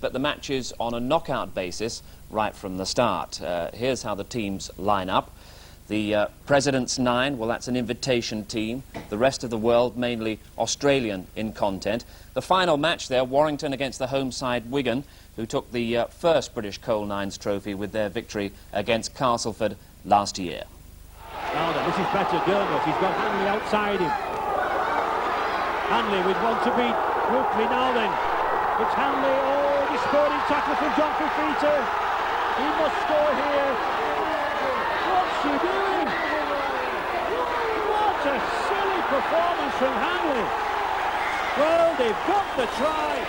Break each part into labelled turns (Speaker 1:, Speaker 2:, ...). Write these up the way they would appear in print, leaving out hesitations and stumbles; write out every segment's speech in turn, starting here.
Speaker 1: But the match is on a knockout basis right from the start. Here's how the teams line up. The President's Nine, well, that's an invitation team. The rest of the world, mainly Australian in content. The final match there, Warrington against the home side Wigan, who took the first British Coal Nines trophy with their victory against Castleford last year.
Speaker 2: Now then, this is better. Gilbert, he's got Hanley outside him. Hanley with one to beat. Rugby now then. It's Hanley. Oh, the scoring tackle from John Fifita. He must score here. What's he doing? What a silly performance from Hanley. Well, they've got the try.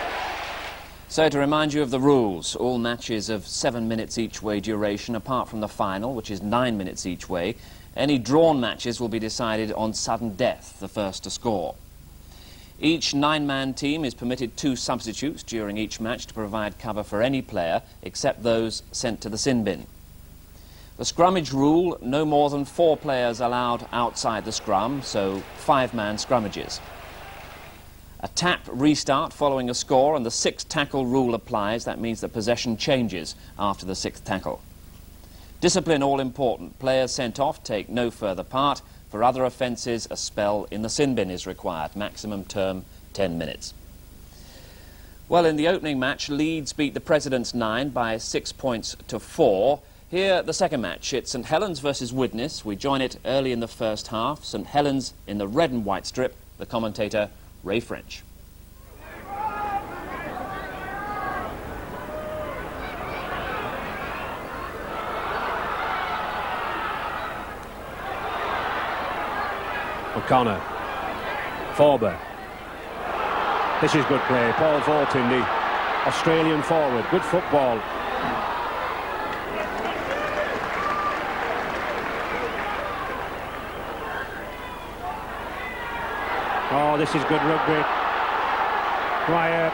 Speaker 1: So to remind you of the rules, all matches of 7 minutes each way duration, apart from the final, which is 9 minutes each way. Any drawn matches will be decided on sudden death, the first to score. Each 9-man team is permitted 2 substitutes during each match to provide cover for any player except those sent to the sin bin. The scrummage rule, no more than 4 players allowed outside the scrum, so 5-man scrummages. A tap restart following a score, and the 6th tackle rule applies. That means that possession changes after the 6th tackle. Discipline all important. Players sent off take no further part. For other offences, a spell in the sin bin is required. Maximum term, 10 minutes. Well, in the opening match, Leeds beat the President's Nine by 6 points to 4. Here, the second match, it's St Helens versus Widnes. We join it early in the first half. St Helens in the red and white strip. The commentator, Ray French.
Speaker 2: O'Connor, Forber. This is good play. Paul Vautin, the Australian forward. Good football. Oh, this is good rugby. Quiet.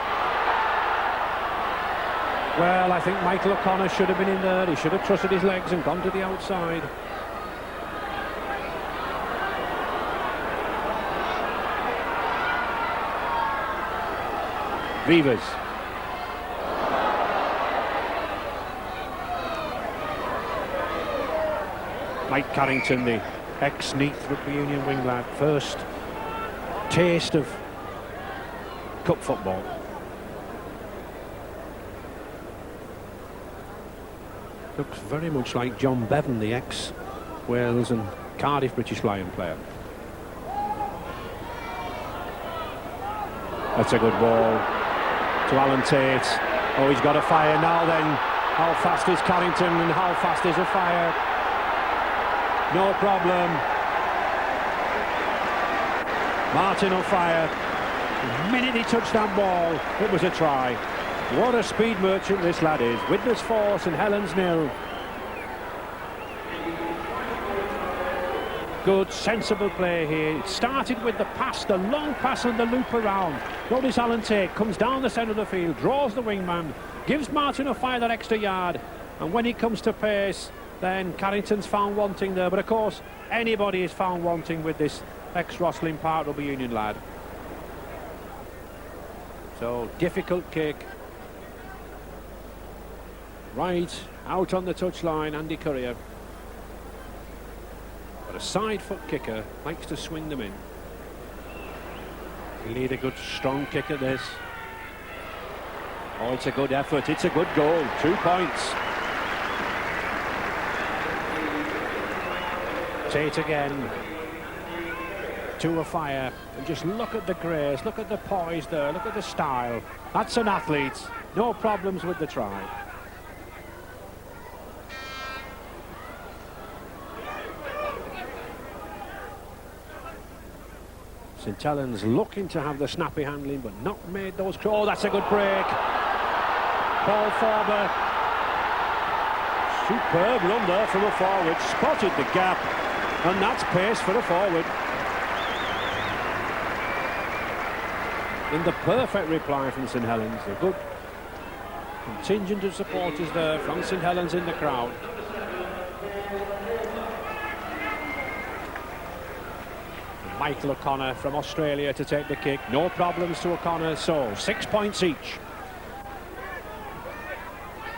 Speaker 2: Well, I think Michael O'Connor should have been in there. He should have trusted his legs and gone to the outside. Vivas. Mike Carrington, the ex-Neath Rugby Union wing lad, first taste of cup football. Looks very much like John Bevan, the ex-Wales and Cardiff British Lion player. That's a good ball to Alan Tate. Oh, he's got a fire now then. How fast is Carrington and how fast is the fire? No problem. Martin on fire. The minute he touched that ball, it was a try. What a speed merchant this lad is. Widnes 4, St Helens 0. Good, sensible play here. It started with the pass, the long pass and the loop around. Notice Alan Tate comes down the centre of the field, draws the wingman, gives Martin O'Fire that extra yard, and when he comes to pace, then Carrington's found wanting there. But of course, anybody is found wanting with this ex-Rosslyn Park Rugby Union lad. So, difficult kick. Right, out on the touchline, Andy Currier. But a side foot kicker likes to swing them in. You need a good strong kick at this. Oh, it's a good effort, it's a good goal. 2 points. Tate again. To a fire. And just look at the grace, look at the poise there, look at the style. That's an athlete. No problems with the try. St Helens looking to have the snappy handling, but not made those. Oh, that's a good break. Paul Forber. Superb run there from a forward. Spotted the gap, and that's pace for a forward. In the perfect reply from St Helens. A good contingent of supporters there from St Helens in the crowd. Michael O'Connor from Australia to take the kick. No problems to O'Connor, so 6 points each.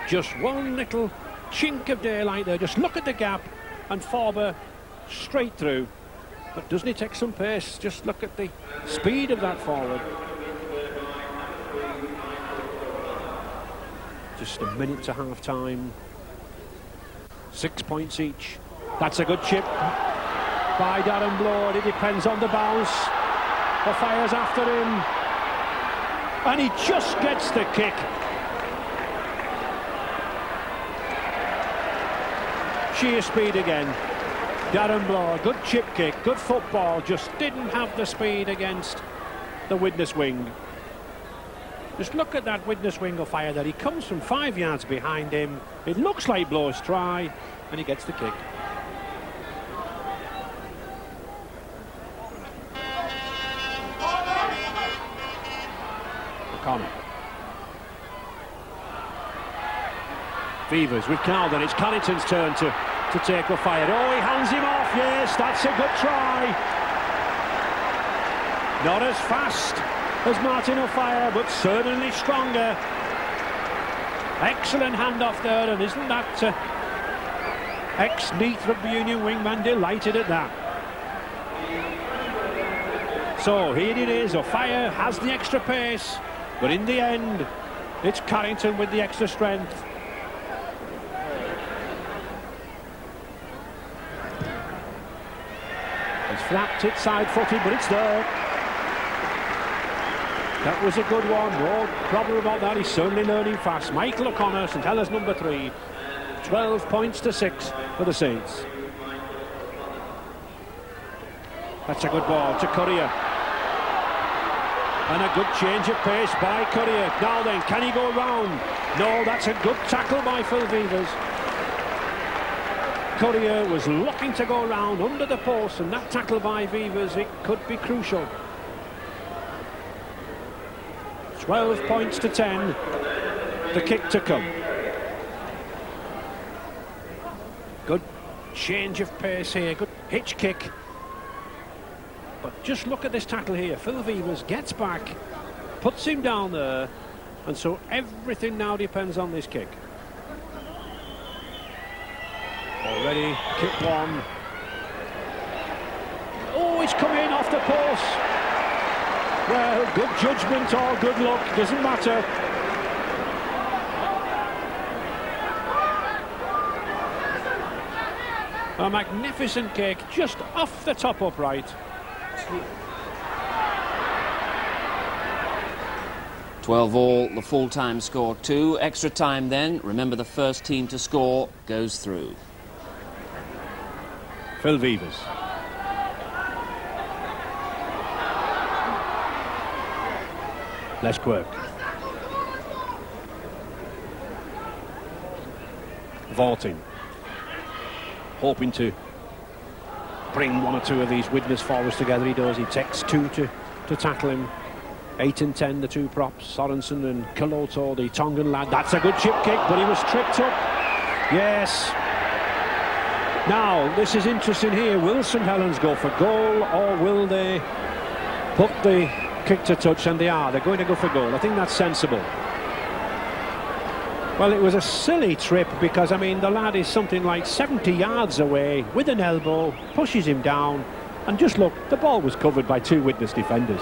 Speaker 2: Just one little chink of daylight there. Just look at the gap, and Forber straight through. But doesn't he take some pace? Just look at the speed of that forward. Just a minute to half time. 6 points each. That's a good chip by Darren Bloor. It depends on the bounce. The fire's after him, and he just gets the kick. Sheer speed again. Darren Bloor, good chip kick, good football, just didn't have the speed against the witness wing. Just look at that witness wing of fire there. He comes from 5 yards behind him. It looks like Bloor's try, and he gets the kick. O'Connor. Beavers with Calden. It's Carrington's turn to take a fire. Oh, he hands him off. Yes, that's a good try. Not as fast as Martin O'Fire, but certainly stronger. Excellent handoff there, and isn't that ex-Neath Rugby Union wingman delighted at that? So here it is. O'Fire has the extra pace, but in the end, it's Carrington with the extra strength. It's flapped it side-footed, but it's there. That was a good one. No problem about that. He's certainly learning fast. Michael O'Connor, St Helens number 3. 12 points to 6 for the Saints. That's a good ball to Courier. And a good change of pace by Courier. Now then, can he go round? No, that's a good tackle by Phil Vivers. Courier was looking to go round under the post, and that tackle by Vivers, it could be crucial. 12 points to 10. The kick to come. Good change of pace here. Good hitch kick. But just look at this tackle here. Phil Vivers gets back, puts him down there, and so everything now depends on this kick. Already kick one. Oh, it's come in off the post. Well, good judgment or good luck, doesn't matter. A magnificent kick, just off the top upright.
Speaker 1: 12 all, the full-time score 2. Extra time then. Remember, the first team to score goes through.
Speaker 2: Phil Vivers. Les Quirk. Vaulting. Hoping to bring one or two of these witness forwards together. He does. He takes 2 to tackle him. 8 and 10, the 2 props. Sorensen and Kaloto, the Tongan lad. That's a good chip kick, but he was tripped up. Yes. Now, this is interesting here. Will St Helens go for goal, or will they put the kick to touch? And they are. They're going to go for goal. I think that's sensible. Well, it was a silly trip because, I mean, the lad is something like 70 yards away with an elbow, pushes him down, and just look, the ball was covered by 2 witness defenders.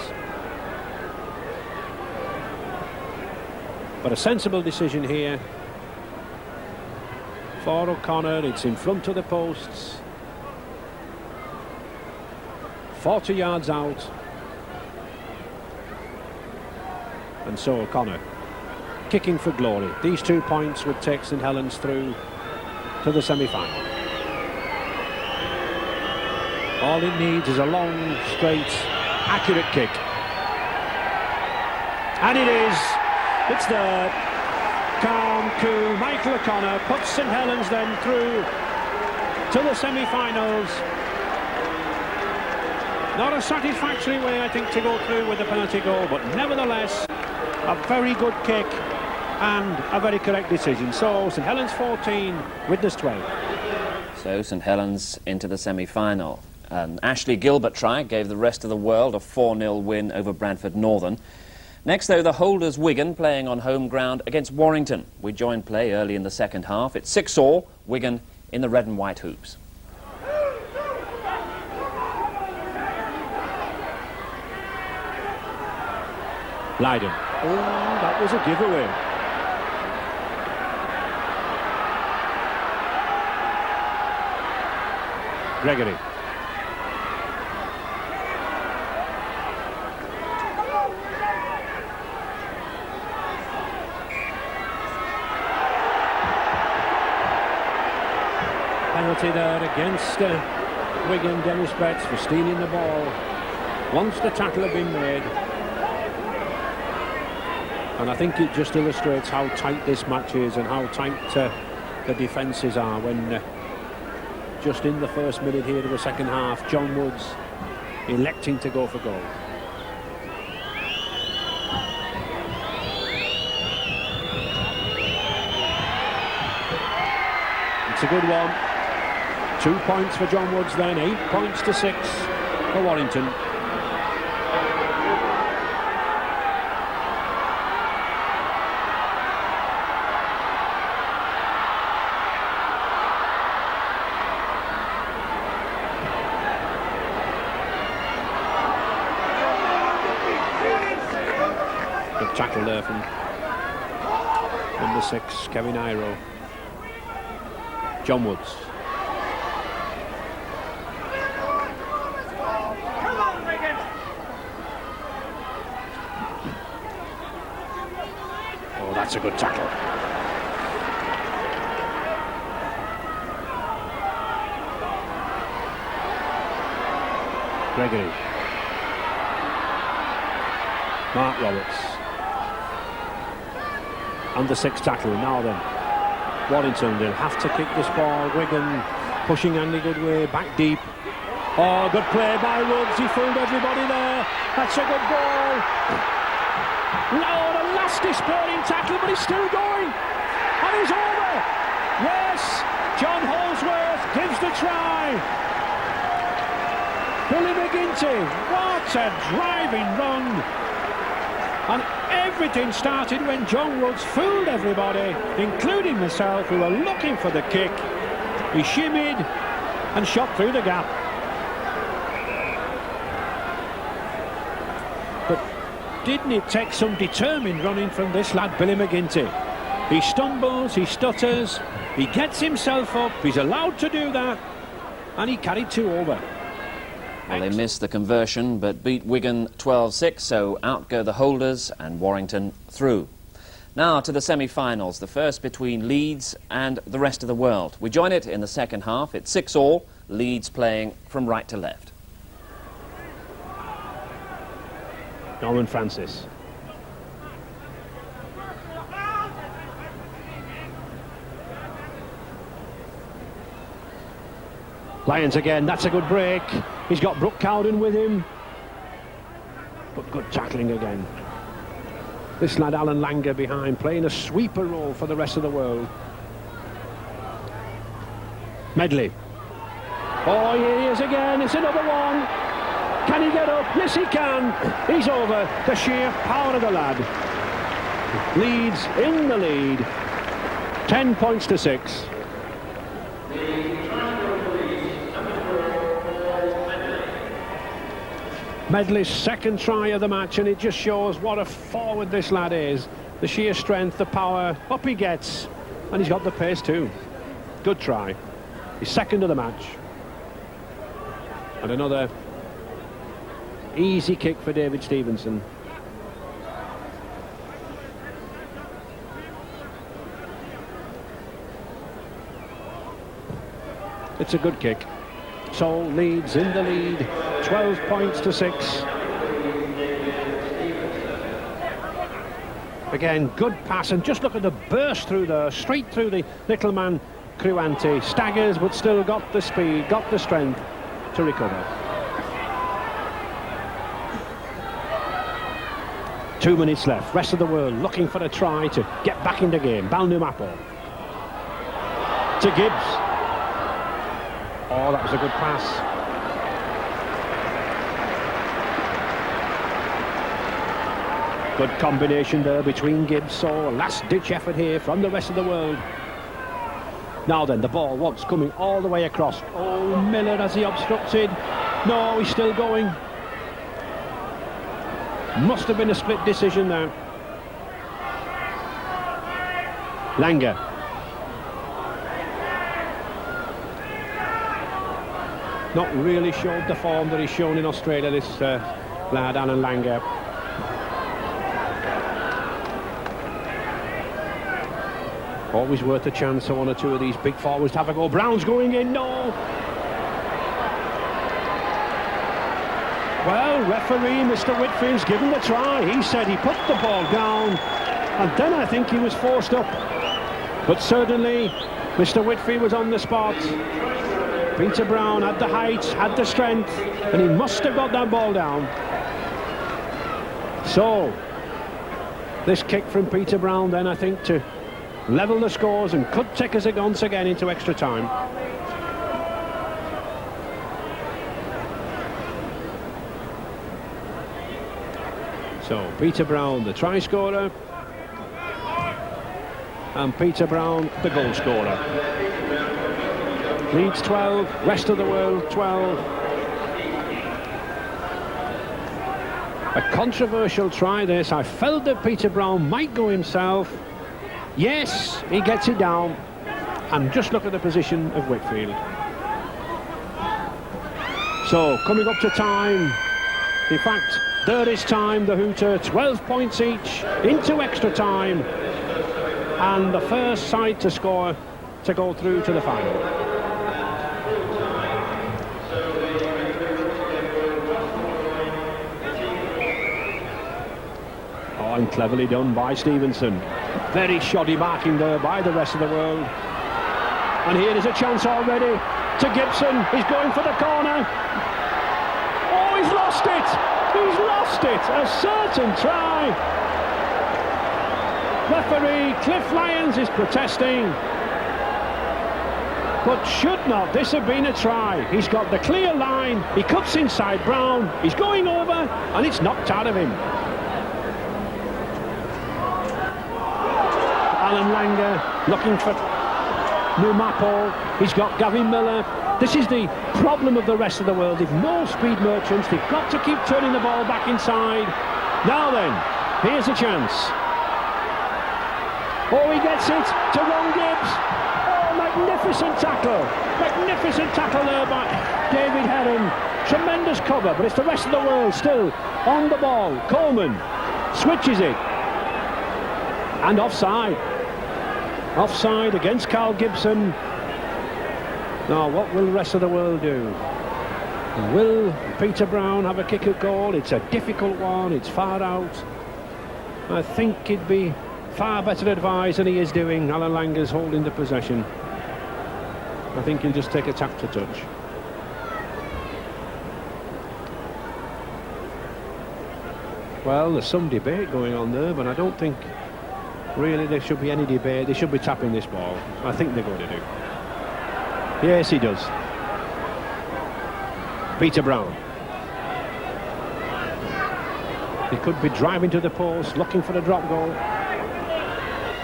Speaker 2: But a sensible decision here for O'Connor. It's in front of the posts. 40 yards out. And so O'Connor kicking for glory. These 2 points would take St Helens through to the semi-final. All it needs is a long, straight, accurate kick. And it is. It's there. Calm, cool. Michael O'Connor puts St Helens then through to the semi-finals. Not a satisfactory way, I think, to go through with a penalty goal, but nevertheless, a very good kick and a very correct decision. So St Helens 14, Witness 12.
Speaker 1: So St Helens into the semi-final. Ashley Gilbert try gave the rest of the world a 4-0 win over Bradford Northern. Next, though, the holders Wigan playing on home ground against Warrington. We joined play early in the second half. It's 6-all, Wigan in the red and white hoops.
Speaker 2: Leiden. Oh, that was a giveaway. Gregory. Penalty there against Wigan, Dennis Betts, for stealing the ball once the tackle had been made. And I think it just illustrates how tight this match is and how tight the defences are when just in the first minute here of the second half, John Woods electing to go for goal. It's a good one. 2 points for John Woods then, 8 points to 6 for Warrington. Good tackle there from number 6, Kevin Iro. John Woods. Oh, that's a good tackle. Gregory. Mark Roberts. And the 6th tackle. Now then, Warrington, they'll have to kick this ball. Wigan pushing Andy Goodway back deep. Oh, good play by Woods. He fooled everybody there. That's a good ball. No, the last despairing tackle, but he's still going. And he's over. Yes, John Holsworth gives the try. Billy McGinty, what a driving run. And everything started when John Woods fooled everybody, including myself, who were looking for the kick. He shimmied and shot through the gap. But didn't it take some determined running from this lad, Billy McGinty? He stumbles, he stutters, he gets himself up, he's allowed to do that, and he carried 2 over.
Speaker 1: Well, they missed the conversion, but beat Wigan 12-6, so out go the holders and Warrington through. Now to the semi-finals, the first between Leeds and the rest of the world. We join it in the second half. It's 6-all, Leeds playing from right to left.
Speaker 2: Norman Francis. Lions again, that's a good break. He's got Brooke Cowden with him. But good tackling again. This lad Alan Langer behind, playing a sweeper role for the rest of the world. Medley. Oh, here he is again, it's another one. Can he get up? Yes, he can. He's over. The sheer power of the lad. Leeds in the lead. 10 points to 6. Medley's second try of the match, and it just shows what a forward this lad is. The sheer strength, the power, up he gets, and he's got the pace too. Good try. His second of the match. And another easy kick for David Stevenson. It's a good kick. So Leeds in the lead, 12 points to 6. Again, good pass, and just look at the burst through there, straight through the little man Cruanti. Staggers, but still got the speed, got the strength to recover. 2 minutes left, rest of the world looking for a try to get back in the game. Balnumapo to Gibbs. Oh, that was a good pass. Good combination there between Gibbs. So last-ditch effort here from the rest of the world. Now then, the ball once coming all the way across. Oh, Miller, has he obstructed? No, he's still going. Must have been a split decision there. Langer. Not really showed the form that he's shown in Australia, this lad, Alan Langer. Always worth a chance for one or two of these big forwards to have a go. Brown's going in, no! Well, referee Mr. Whitfield's given the try. He said he put the ball down, and then I think he was forced up. But certainly, Mr. Whitfield was on the spot. Peter Brown had the height, had the strength, and he must have got that ball down. So, this kick from Peter Brown then, I think, to level the scores and could take us once again into extra time. So, Peter Brown, the try scorer, and Peter Brown, the goal scorer. Leeds 12, rest of the world 12. A controversial try this. I felt that Peter Brown might go himself. Yes, he gets it down. And just look at the position of Whitfield. So, coming up to time. In fact, there is time, the hooter. 12 points each into extra time. And the first side to score to go through to the final. Oh, and cleverly done by Stevenson. Very shoddy marking there by the rest of the world. And here is a chance already to Gibson. He's going for the corner. Oh, he's lost it. He's lost it. A certain try. Referee Cliff Lyons is protesting. But should not this have been a try? He's got the clear line. He cuts inside Brown. He's going over and it's knocked out of him. Alan Langer looking for Numapo. He's got Gavin Miller. This is the problem of the rest of the world. They've no speed merchants. They've got to keep turning the ball back inside. Now then, here's a chance. Oh, he gets it to Ron Gibbs. Oh, magnificent tackle. Magnificent tackle there by David Heron. Tremendous cover, but it's the rest of the world still on the ball. Coleman switches it. And offside. Offside against Carl Gibson. Now, what will the rest of the world do? Will Peter Brown have a kick at goal? It's a difficult one. It's far out. I think he'd be far better advised than he is doing. Alan Langer's holding the possession. I think he'll just take a tap to touch. Well, there's some debate going on there, but I don't think really there should be any debate. They should be tapping this ball. I think they're going to do. Yes, he does. Peter Brown. He could be driving to the post, looking for a drop goal.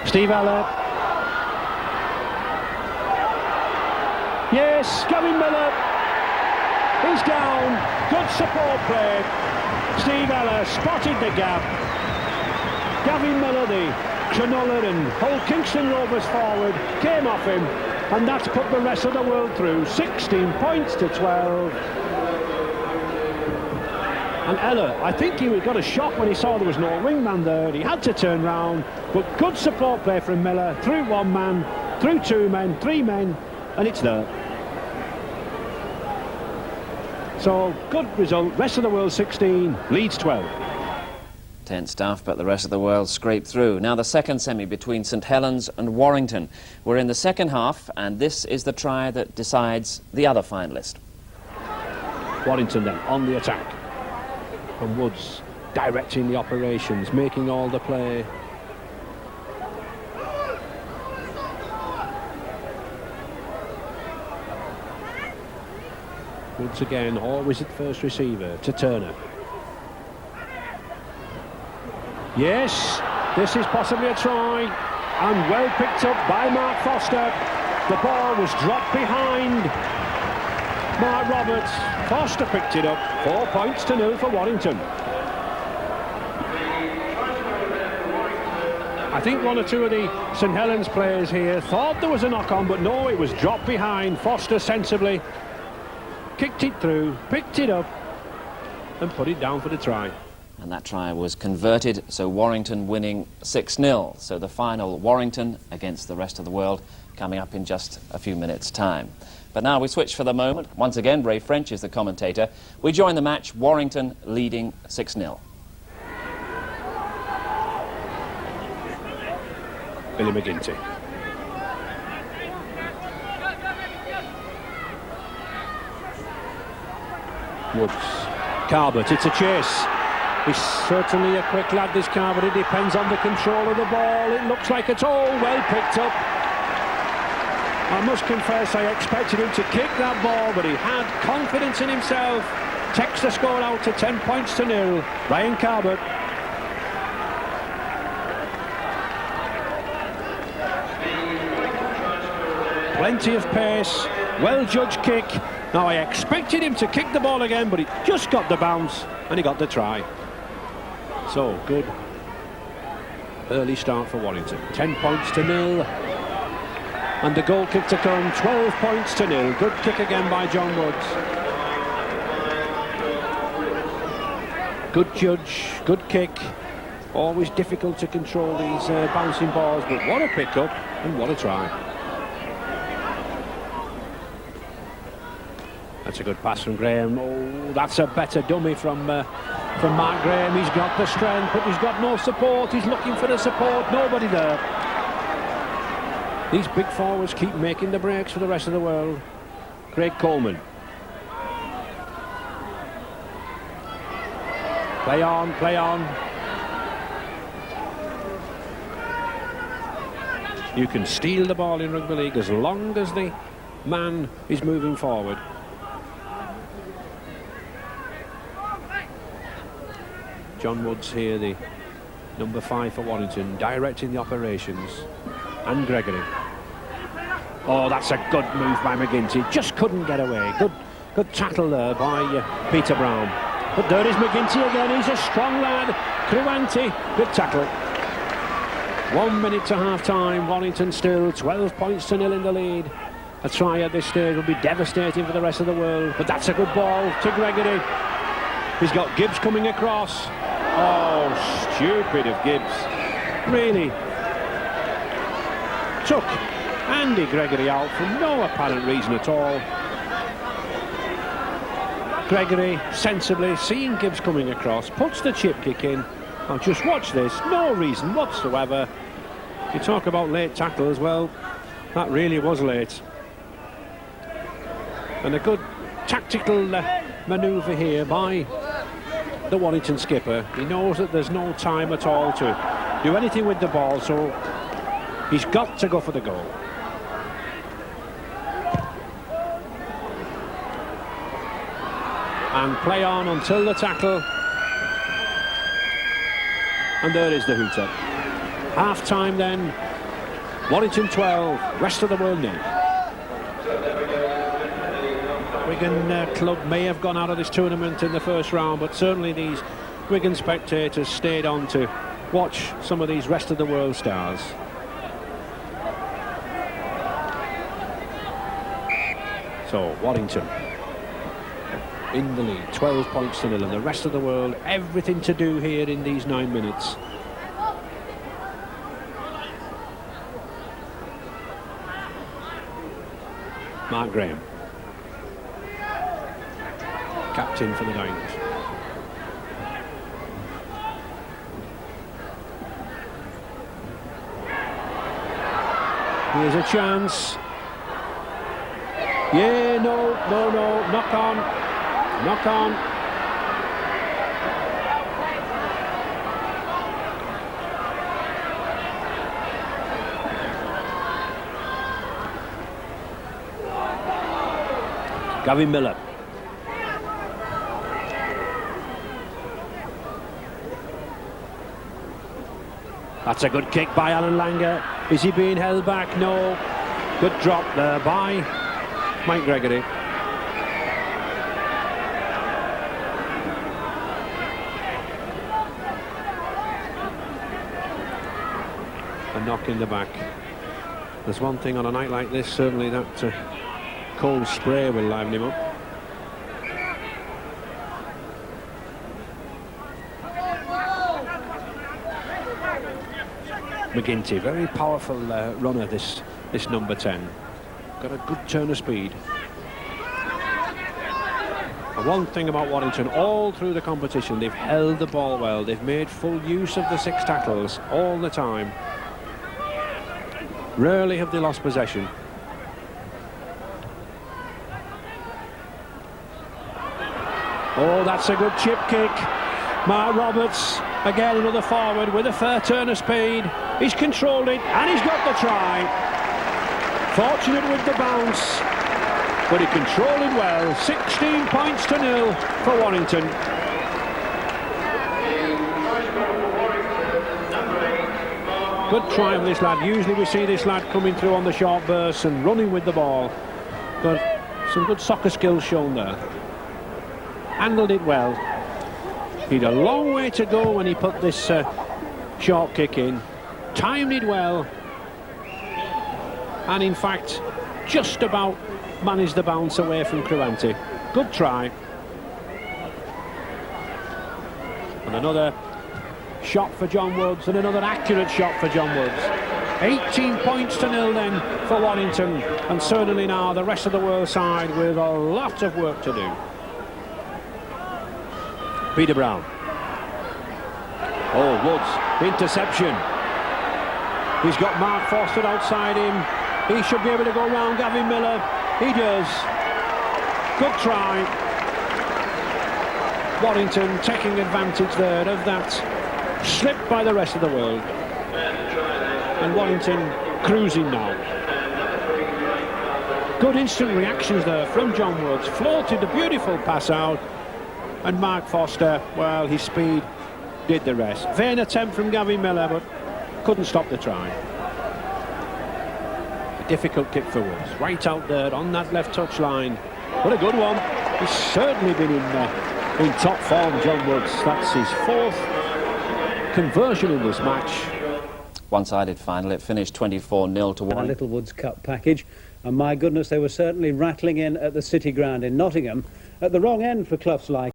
Speaker 2: Steve Eller. Yes, Gavin Miller. He's down. Good support play. Steve Eller spotted the gap. Gavin Miller, the Cronulla and Hull Kingston Rovers forward, came off him, and that's put the rest of the world through. 16 points to 12. And Eller, I think he got a shock when he saw there was no wingman there. He had to turn round, but good support play from Miller. Through one man, through two men, three men, and it's there. So, good result. Rest of the world 16, Leeds 12.
Speaker 1: Tense stuff, but the rest of the world scraped through. Now the second semi between St Helens and Warrington. We're in the second half, and this is the try that decides the other finalist.
Speaker 2: Warrington then on the attack. And Woods directing the operations, making all the play. Woods again, always at first receiver to Turner. Yes, this is possibly a try, and well picked up by Mark Foster. The ball was dropped behind Mark Roberts. Foster picked it up. 4 points to 0 for Warrington. I think one or two of the St Helens players here thought there was a knock-on, but no, it was dropped behind. Foster sensibly kicked it through, picked it up, and put it down for the try.
Speaker 1: And that try was converted, so Warrington winning 6-0. So the final, Warrington against the rest of the world, coming up in just a few minutes' time. But now we switch for the moment. Once again, Ray French is the commentator. We join the match, Warrington leading 6-0.
Speaker 2: Billy McGinty. Woods. Carbot, it's a chase. He's certainly a quick lad, this Carbot. It depends on the control of the ball. It looks like it's all well picked up. I must confess I expected him to kick that ball, but he had confidence in himself. Takes the score out to 10 points to 0. Ryan Carbot. Plenty of pace, well-judged kick. Now I expected him to kick the ball again, but he just got the bounce and he got the try. So good early start for Warrington. 10 points to 0. And the goal kick to come, 12 points to 0. Good kick again by John Woods. Good judge, good kick. Always difficult to control these bouncing balls, but what a pick-up and what a try. That's a good pass from Graham. Oh, that's a better dummy from Mark Graham. He's got the strength, but he's got no support. He's looking for the support. Nobody there. These big forwards keep making the breaks for the rest of the world. Craig Coleman. Play on, play on. You can steal the ball in rugby league as long as the man is moving forward. John Woods here, the number 5 for Warrington, directing the operations. And Gregory. Oh, that's a good move by McGinty. Just couldn't get away. Good tackle there by Peter Brown. But there is McGinty again. He's a strong lad. Cruanti, good tackle. 1 minute to half-time. Warrington still 12 points to 0 in the lead. A try at this stage will be devastating for the rest of the world. But that's a good ball to Gregory. He's got Gibbs coming across. Oh, stupid of Gibbs. Really took Andy Gregory out for no apparent reason at all. Gregory sensibly, seeing Gibbs coming across, puts the chip kick in. Now just watch this, no reason whatsoever. You talk about late tackles, well, that really was late. And a good tactical manoeuvre here by the Warrington skipper. He knows that there's no time at all to do anything with the ball, so he's got to go for the goal. And play on until the tackle. And there is the hooter. Half-time then. Warrington 12, rest of the world 0. Wigan club may have gone out of this tournament in the first round, but certainly these Wigan spectators stayed on to watch some of these rest of the world stars. So Warrington in the lead, 12 points to 0, and the rest of the world everything to do here in these 9 minutes. Mark Graham, captain for the Dons. Here's a chance. Yeah, no, knock on. Gavin Miller. That's a good kick by Alan Langer. Is he being held back? No. Good drop there by Mike Gregory. A knock in the back. There's one thing on a night like this, certainly that cold spray will liven him up. McGinty, very powerful runner, this number 10. Got a good turn of speed. And one thing about Warrington, all through the competition, they've held the ball well. They've made full use of the 6 tackles all the time. Rarely have they lost possession. Oh, that's a good chip kick. Mark Roberts, again another forward with a fair turn of speed. He's controlled it and he's got the try. Fortunate with the bounce, but he controlled it well. 16 points to 0 for Warrington. Good try of this lad. Usually we see this lad coming through on the short bursts and running with the ball, but some good soccer skills shown there. Handled it well. He'd a long way to go when he put this short kick in. Timed it well, and in fact just about managed the bounce away from Cruanti. Good try. And another shot for John Woods, and another accurate shot for John Woods. 18 points to 0 then for Warrington, and certainly now the rest of the world side with a lot of work to do. Peter Brown. Oh, Woods, interception. He's got Mark Forster outside him. He should be able to go round Gavin Miller. He does. Good try. Warrington taking advantage there of that slip by the rest of the world. And Warrington cruising now. Good instant reactions there from John Woods. Floated a beautiful pass out. And Mark Forster, well, his speed did the rest. Vain attempt from Gavin Miller, but couldn't stop the try. A difficult kick for Woods. Right out there on that left touch line. What a good one. He's certainly been in top form, John Woods. That's his 4th conversion in this match.
Speaker 1: One-sided final. It finished 24-0 to 1.
Speaker 3: A little Woods Cup package. And my goodness, they were certainly rattling in at the City Ground in Nottingham at the wrong end for clubs like